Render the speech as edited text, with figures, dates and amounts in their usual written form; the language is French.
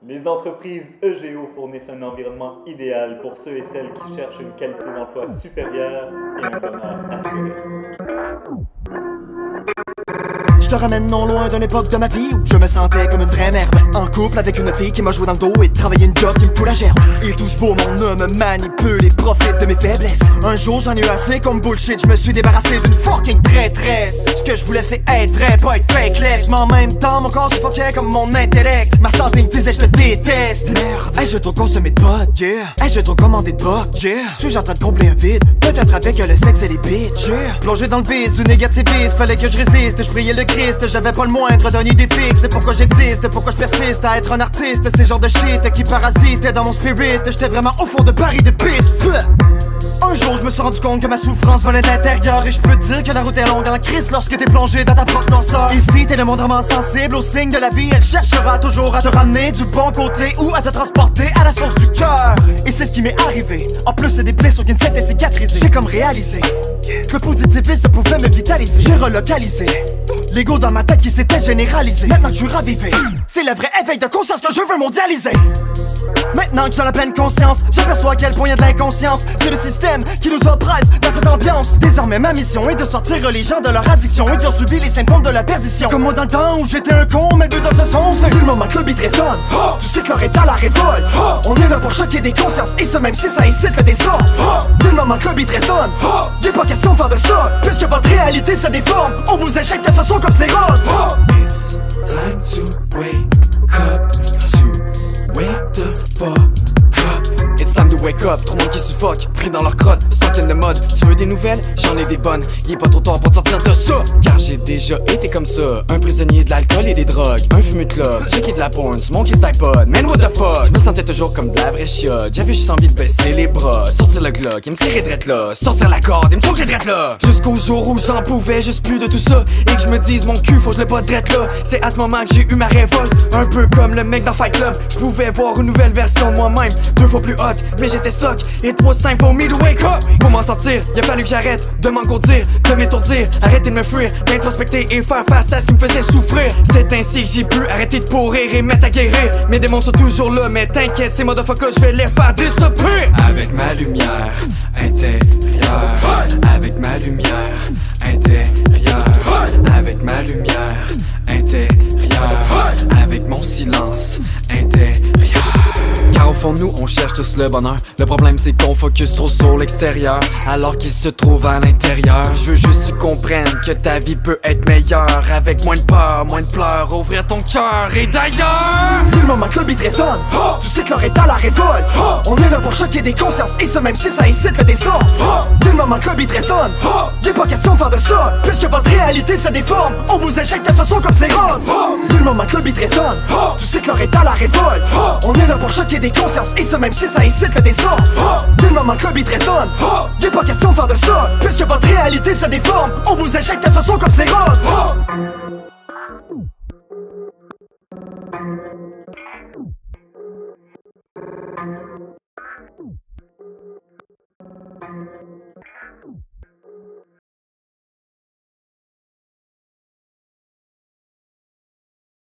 Les entreprises EGO fournissent un environnement idéal pour ceux et celles qui cherchent une qualité d'emploi supérieure et un bonheur assuré. Je te ramène non loin d'une époque de ma vie où je me sentais comme une vraie merde. En couple avec une fille qui m'a joué dans le dos et travaillé une job qui me fout la gerbe. Et tout ce beau monde me manipule et profite de mes faiblesses. Un jour j'en ai eu assez comme bullshit, je me suis débarrassé d'une fucking traîtresse. Ce que je voulais c'est être vrai, pas être fakeless. Mais en même temps mon corps suffoquait comme mon intellect. Ma santé me disait je te déteste. Merde, hey, j'ai trop consommé de pot, yeah. Hey, j'ai trop commandé de boc, yeah. Suis-je en train de combler un vide? Peut-être avec le sexe et les bitches, yeah. Plongé dans le vice du négativisme, fallait que je résiste, je priais le Christ, j'avais pas le moindre d'un idée fixe. C'est pourquoi j'existe, pourquoi je persiste à être un artiste. C'est genre de shit qui parasite dans mon spirit. J'étais vraiment au fond de Paris de pisse. Un jour je me suis rendu compte que ma souffrance venait de l'intérieur. Et je peux te dire que la route est longue en crise lorsque t'es plongé dans ta propre noirceur. Ici t'es le moindrement sensible aux signes de la vie. Elle cherchera toujours à te ramener du bon côté ou à te transporter à la source du cœur. Et c'est ce qui m'est arrivé. En plus c'est des blessures qui ne s'étaient cicatrisées. J'ai comme réalisé que le positivisme pouvait me vitaliser. J'ai relocalisé l'ego dans ma tête qui s'était généralisé. Maintenant que je suis ravivé, c'est le vrai éveil de conscience que je veux mondialiser. Maintenant que j'ai la pleine conscience, j'aperçois à quel point y a de l'inconscience. C'est le système qui nous oppresse dans cette ambiance. Désormais ma mission est de sortir les gens de leur addiction et qui ont subi les symptômes de la perdition. Comme moi dans le temps où j'étais un con, mais le but de ce son c'est le moment que le beat résonne. Tu sais que l'heure est à la révolte. On est là pour choquer des consciences et ce même si ça incite le désordre. Dès le moment que le beat résonne, y'a pas question de faire de ça, puisque votre réalité se déforme. On vous injecte ce son comme sérum. It's time to wake up, to wake the fuck up. It's time to wake up, trop de monde qui suffoque, pris dans leur crotte, stock in the mode. Tu veux des nouvelles? J'en ai des bonnes, il est pas trop tard pour te sortir de ça. Car j'ai déjà été comme ça, un prisonnier de l'alcool et des drogues, un fumeux de clope, checké de la porn, mon kiss d'iPod, man what the fuck. Je me sentais toujours comme de la vraie chiotte, j'avais juste envie de baisser les bras, sortir le Glock et me tirer drette là, sortir la corde et me choquer drette là. Jusqu'au jour où j'en pouvais juste plus de tout ça, et que je me dise mon cul faut que je le pas drette là. C'est à ce moment que j'ai eu ma révolte, un peu comme le mec dans Fight Club. Je pouvais voir une nouvelle version de moi-même, 2 fois plus hot, mais j'étais stock. It was time for me to wake up. Pour m'en sortir, il a fallu que j'arrête de m'engourdir, de m'étourdir, arrêter de me fuir, d'introspecter et faire face à ce qui me faisait souffrir. C'est ainsi que j'ai pu arrêter de pourrir et mettre à guérir. Mes démons sont toujours là, mais t'inquiète, ces motherfuckers, je vais les faire disappear. Avec ma lumière intérieure, avec ma lumière intérieure, avec ma lumière intérieure, avec mon silence intérieur. Car au fond nous on cherche tous le bonheur. Le problème c'est qu'on focus trop sur l'extérieur alors qu'il se trouve à l'intérieur. Je veux juste que tu comprennes que ta vie peut être meilleure avec moins de peur, moins de pleurs, ouvrir ton cœur. Et d'ailleurs, dès le moment que le beat résonne, tu sais que l'heure est à la révolte. On est là pour choquer des consciences et ce même si ça incite le désordre. Dès le moment que le beat résonne, y'a pas question de faire de ça, puisque votre réalité se déforme. On vous injecte ce son comme sérum. Dès le moment que le beat résonne, tu sais que l'heure est à la révolte. On est là pour choquer des consciences et ce même si ça incite le désordre. Dès le moment que le beat résonne, y'a pas question de faire de ça, puisque votre réalité se déforme. On vous injecte ce son comme sérum.